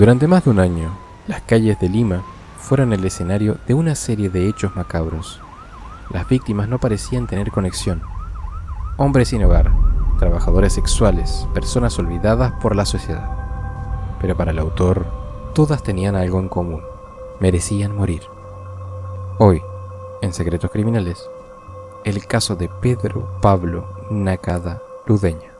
Durante más de un año, las calles de Lima fueron el escenario de una serie de hechos macabros. Las víctimas no parecían tener conexión. Hombres sin hogar, trabajadores sexuales, personas olvidadas por la sociedad. Pero para el autor, todas tenían algo en común. Merecían morir. Hoy, en Secretos Criminales, el caso de Pedro Pablo Nakada Ludeña.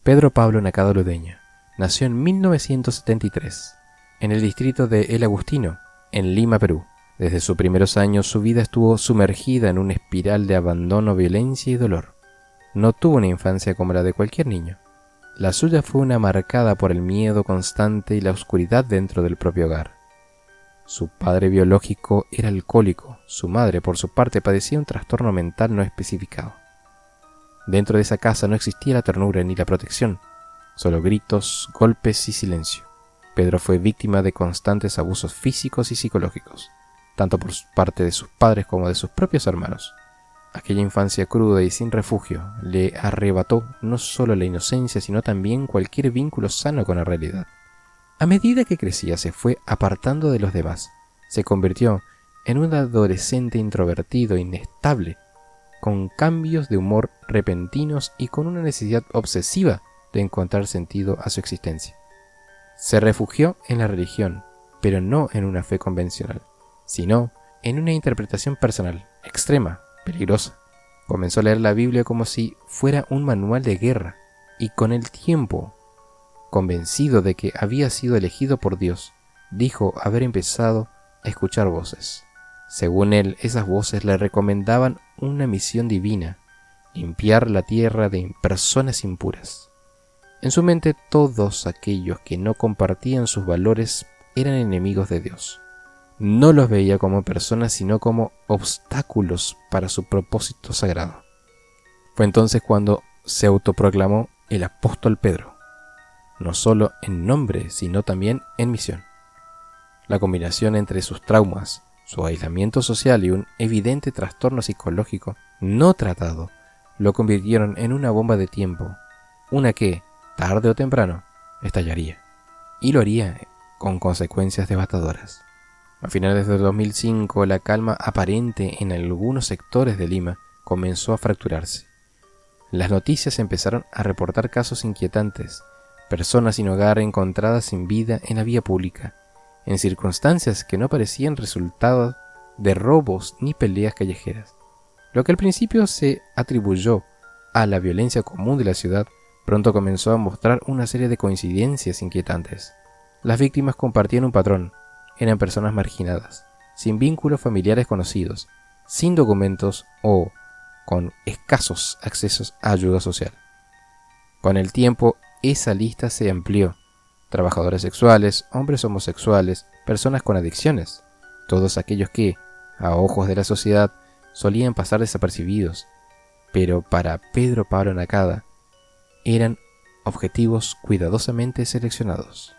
Pedro Pablo Nakada Ludeña nació en 1973, en el distrito de El Agustino, en Lima, Perú. Desde sus primeros años su vida estuvo sumergida en una espiral de abandono, violencia y dolor. No tuvo una infancia como la de cualquier niño. La suya fue una marcada por el miedo constante y la oscuridad dentro del propio hogar. Su padre biológico era alcohólico, su madre por su parte padecía un trastorno mental no especificado. Dentro de esa casa no existía la ternura ni la protección, solo gritos, golpes y silencio. Pedro fue víctima de constantes abusos físicos y psicológicos, tanto por parte de sus padres como de sus propios hermanos. Aquella infancia cruda y sin refugio le arrebató no solo la inocencia, sino también cualquier vínculo sano con la realidad. A medida que crecía se fue apartando de los demás. Se convirtió en un adolescente introvertido, inestable, con cambios de humor repentinos y con una necesidad obsesiva de encontrar sentido a su existencia. Se refugió en la religión, pero no en una fe convencional, sino en una interpretación personal, extrema, peligrosa. Comenzó a leer la Biblia como si fuera un manual de guerra, y con el tiempo, convencido de que había sido elegido por Dios, dijo haber empezado a escuchar voces. Según él, esas voces le recomendaban una misión divina: limpiar la tierra de personas impuras. En su mente, todos aquellos que no compartían sus valores eran enemigos de Dios. No los veía como personas, sino como obstáculos para su propósito sagrado. Fue entonces cuando se autoproclamó el apóstol Pedro, no solo en nombre, sino también en misión. La combinación entre sus traumas, su aislamiento social y un evidente trastorno psicológico no tratado lo convirtieron en una bomba de tiempo, una que, tarde o temprano, estallaría, y lo haría con consecuencias devastadoras. A finales de 2005, la calma aparente en algunos sectores de Lima comenzó a fracturarse. Las noticias empezaron a reportar casos inquietantes: personas sin hogar encontradas sin vida en la vía pública, en circunstancias que no parecían resultado de robos ni peleas callejeras. Lo que al principio se atribuyó a la violencia común de la ciudad, pronto comenzó a mostrar una serie de coincidencias inquietantes. Las víctimas compartían un patrón: eran personas marginadas, sin vínculos familiares conocidos, sin documentos o con escasos accesos a ayuda social. Con el tiempo, esa lista se amplió: trabajadores sexuales, hombres homosexuales, personas con adicciones, todos aquellos que, a ojos de la sociedad, solían pasar desapercibidos, pero para Pedro Pablo Nakada eran objetivos cuidadosamente seleccionados.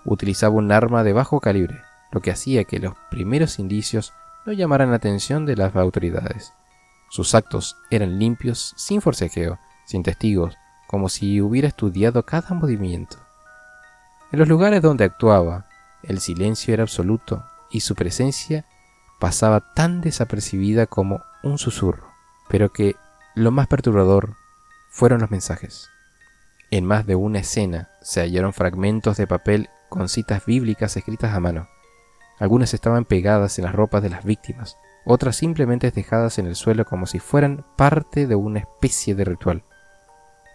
Utilizaba un arma de bajo calibre, lo que hacía que los primeros indicios no llamaran la atención de las autoridades. Sus actos eran limpios, sin forcejeo, sin testigos, como si hubiera estudiado cada movimiento. En los lugares donde actuaba, el silencio era absoluto y su presencia pasaba tan desapercibida como un susurro. Pero que lo más perturbador fueron los mensajes. En más de una escena se hallaron fragmentos de papel con citas bíblicas escritas a mano. Algunas estaban pegadas en las ropas de las víctimas, otras simplemente dejadas en el suelo como si fueran parte de una especie de ritual.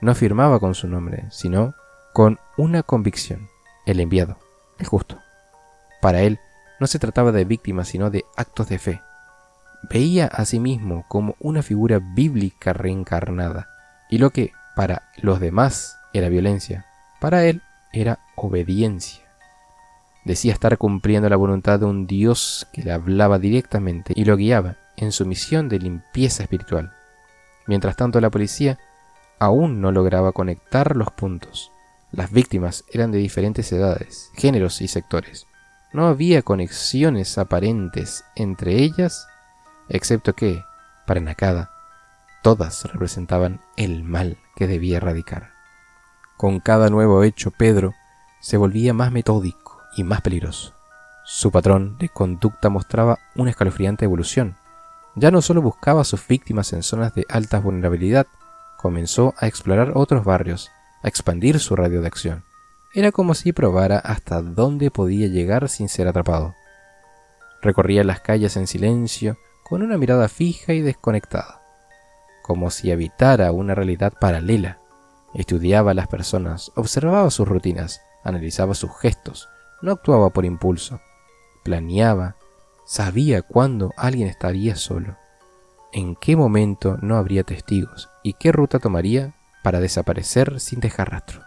No afirmaba con su nombre, sino con una convicción: el enviado, el justo. Para él no se trataba de víctimas, sino de actos de fe. Veía a sí mismo como una figura bíblica reencarnada, y lo que para los demás era violencia, para él era obediencia. Decía estar cumpliendo la voluntad de un Dios que le hablaba directamente y lo guiaba en su misión de limpieza espiritual. Mientras tanto, la policía aún no lograba conectar los puntos. Las víctimas eran de diferentes edades, géneros y sectores. No había conexiones aparentes entre ellas, excepto que, para Nakada, todas representaban el mal que debía erradicar. Con cada nuevo hecho, Pedro se volvía más metódico y más peligroso. Su patrón de conducta mostraba una escalofriante evolución. Ya no solo buscaba a sus víctimas en zonas de alta vulnerabilidad, comenzó a explorar otros barrios, a expandir su radio de acción. Era como si probara hasta dónde podía llegar sin ser atrapado. Recorría las calles en silencio, con una mirada fija y desconectada, como si habitara una realidad paralela. Estudiaba a las personas, observaba sus rutinas, analizaba sus gestos, no actuaba por impulso. Planeaba, sabía cuándo alguien estaría solo, en qué momento no habría testigos y qué ruta tomaría para desaparecer sin dejar rastro.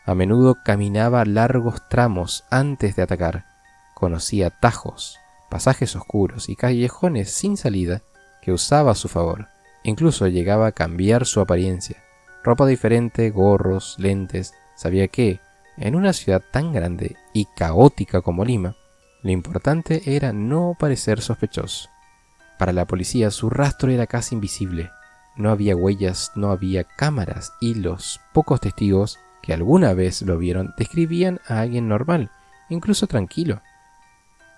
A menudo caminaba largos tramos antes de atacar, conocía atajos, pasajes oscuros y callejones sin salida que usaba a su favor. Incluso llegaba a cambiar su apariencia, ropa diferente, gorros, lentes. Sabía que, en una ciudad tan grande y caótica como Lima, lo importante era no parecer sospechoso. Para la policía su rastro era casi invisible. No había huellas, no había cámaras y los pocos testigos que alguna vez lo vieron describían a alguien normal, incluso tranquilo.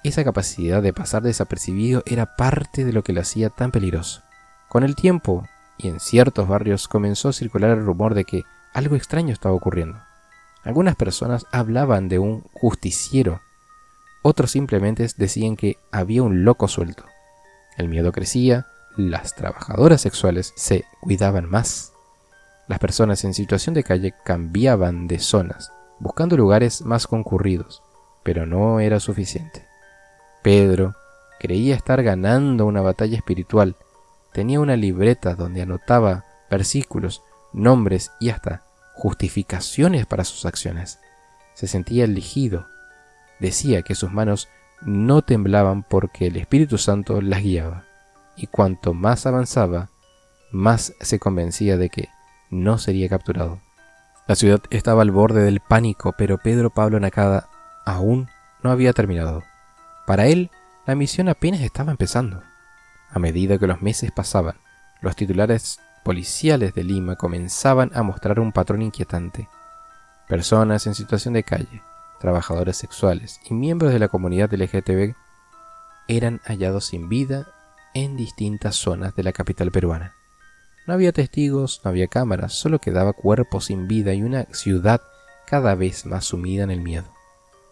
Esa capacidad de pasar desapercibido era parte de lo que lo hacía tan peligroso. Con el tiempo, y en ciertos barrios, comenzó a circular el rumor de que algo extraño estaba ocurriendo. Algunas personas hablaban de un justiciero, otros simplemente decían que había un loco suelto. El miedo crecía, las trabajadoras sexuales se cuidaban más. Las personas en situación de calle cambiaban de zonas, buscando lugares más concurridos, pero no era suficiente. Pedro creía estar ganando una batalla espiritual. Tenía una libreta donde anotaba versículos, nombres y hasta justificaciones para sus acciones. Se sentía elegido. Decía que sus manos no temblaban porque el Espíritu Santo las guiaba. Y cuanto más avanzaba, más se convencía de que no sería capturado. La ciudad estaba al borde del pánico, pero Pedro Pablo Nakada aún no había terminado. Para él, la misión apenas estaba empezando. A medida que los meses pasaban, los titulares policiales de Lima comenzaban a mostrar un patrón inquietante. Personas en situación de calle, trabajadores sexuales y miembros de la comunidad LGTB eran hallados sin vida en distintas zonas de la capital peruana. No había testigos, no había cámaras, solo quedaba cuerpos sin vida y una ciudad cada vez más sumida en el miedo.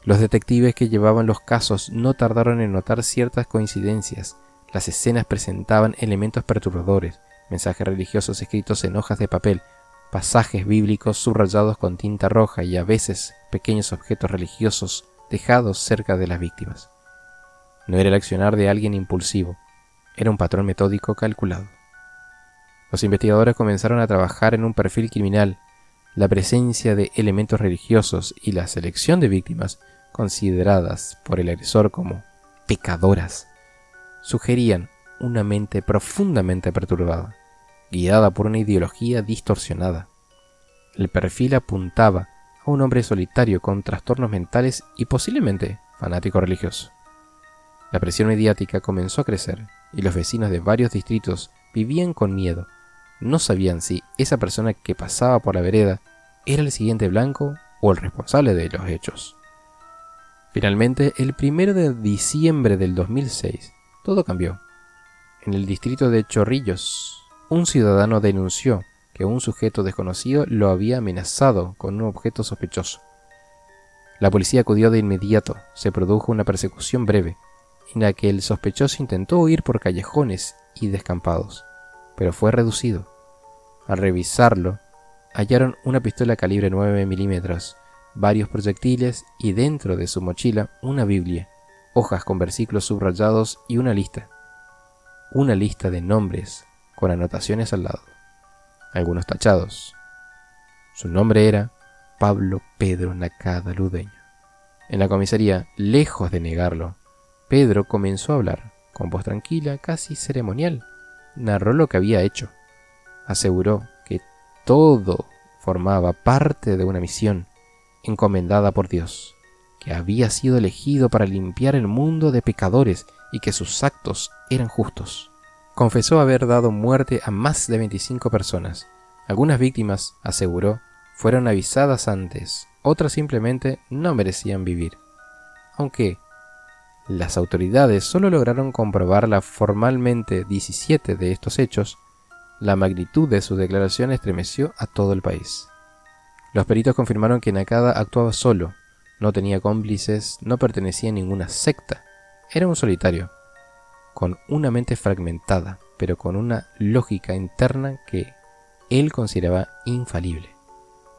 Los detectives que llevaban los casos no tardaron en notar ciertas coincidencias. Las escenas presentaban elementos perturbadores, mensajes religiosos escritos en hojas de papel, pasajes bíblicos subrayados con tinta roja y a veces pequeños objetos religiosos dejados cerca de las víctimas. No era el accionar de alguien impulsivo, era un patrón metódico calculado. Los investigadores comenzaron a trabajar en un perfil criminal. La presencia de elementos religiosos y la selección de víctimas, consideradas por el agresor como pecadoras, sugerían una mente profundamente perturbada, guiada por una ideología distorsionada. El perfil apuntaba a un hombre solitario con trastornos mentales y posiblemente fanático religioso. La presión mediática comenzó a crecer y los vecinos de varios distritos vivían con miedo. No sabían si esa persona que pasaba por la vereda era el siguiente blanco o el responsable de los hechos. Finalmente, el 1 de diciembre del 2006, todo cambió. En el distrito de Chorrillos, un ciudadano denunció que un sujeto desconocido lo había amenazado con un objeto sospechoso. La policía acudió de inmediato. Se produjo una persecución breve, en la que el sospechoso intentó huir por callejones y descampados, pero fue reducido. Al revisarlo, hallaron una pistola calibre 9 milímetros, varios proyectiles y dentro de su mochila una Biblia, hojas con versículos subrayados y una lista. Una lista de nombres con anotaciones al lado, algunos tachados. Su nombre era Pablo Pedro Nakada Ludeño. En la comisaría, lejos de negarlo, Pedro comenzó a hablar, con voz tranquila, casi ceremonial. Narró lo que había hecho. Aseguró que todo formaba parte de una misión encomendada por Dios, que había sido elegido para limpiar el mundo de pecadores y que sus actos eran justos. Confesó haber dado muerte a más de 25 personas. Algunas víctimas, aseguró, fueron avisadas antes, otras simplemente no merecían vivir. Aunque las autoridades solo lograron comprobar formalmente 17 de estos hechos, la magnitud de su declaración estremeció a todo el país. Los peritos confirmaron que Nakada actuaba solo, no tenía cómplices, no pertenecía a ninguna secta, era un solitario, con una mente fragmentada, pero con una lógica interna que él consideraba infalible.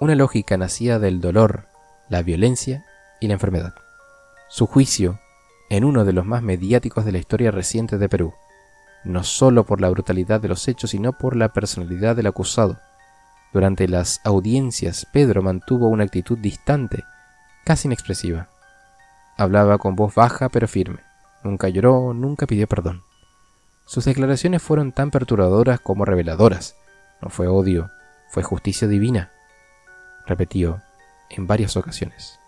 Una lógica nacida del dolor, la violencia y la enfermedad. Su juicio, en uno de los más mediáticos de la historia reciente de Perú, no solo por la brutalidad de los hechos, sino por la personalidad del acusado. Durante las audiencias, Pedro mantuvo una actitud distante, casi inexpresiva. Hablaba con voz baja pero firme. Nunca lloró, nunca pidió perdón. Sus declaraciones fueron tan perturbadoras como reveladoras. No fue odio, fue justicia divina, repetió en varias ocasiones.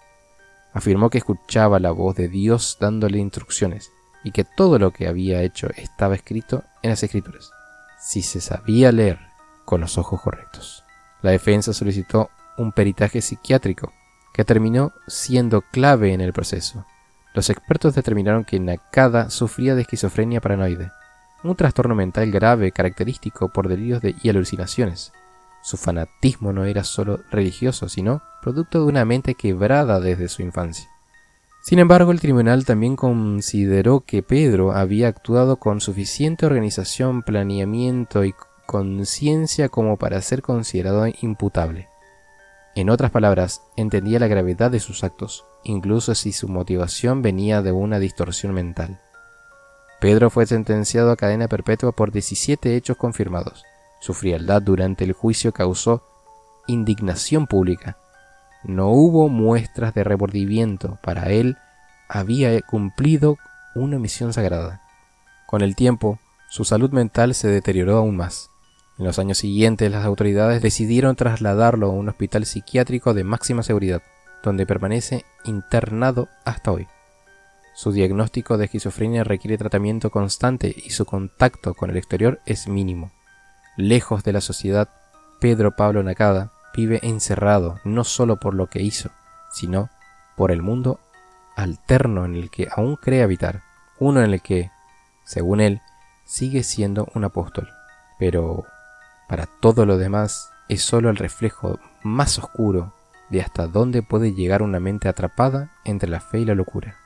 Afirmó que escuchaba la voz de Dios dándole instrucciones y que todo lo que había hecho estaba escrito en las escrituras, si se sabía leer con los ojos correctos. La defensa solicitó un peritaje psiquiátrico que terminó siendo clave en el proceso. Los expertos determinaron que Nakada sufría de esquizofrenia paranoide, un trastorno mental grave característico por delirios y alucinaciones. Su fanatismo no era solo religioso, sino producto de una mente quebrada desde su infancia. Sin embargo, el tribunal también consideró que Pedro había actuado con suficiente organización, planeamiento y conciencia como para ser considerado imputable. En otras palabras, entendía la gravedad de sus actos, incluso si su motivación venía de una distorsión mental. Pedro fue sentenciado a cadena perpetua por 17 hechos confirmados. Su frialdad durante el juicio causó indignación pública. No hubo muestras de remordimiento. Para él, había cumplido una misión sagrada. Con el tiempo, su salud mental se deterioró aún más. En los años siguientes, las autoridades decidieron trasladarlo a un hospital psiquiátrico de máxima seguridad, donde permanece internado hasta hoy. Su diagnóstico de esquizofrenia requiere tratamiento constante y su contacto con el exterior es mínimo. Lejos de la sociedad, Pedro Pablo Nakada vive encerrado no solo por lo que hizo, sino por el mundo alterno en el que aún cree habitar, uno en el que, según él, sigue siendo un apóstol, pero para todo lo demás es solo el reflejo más oscuro de hasta dónde puede llegar una mente atrapada entre la fe y la locura.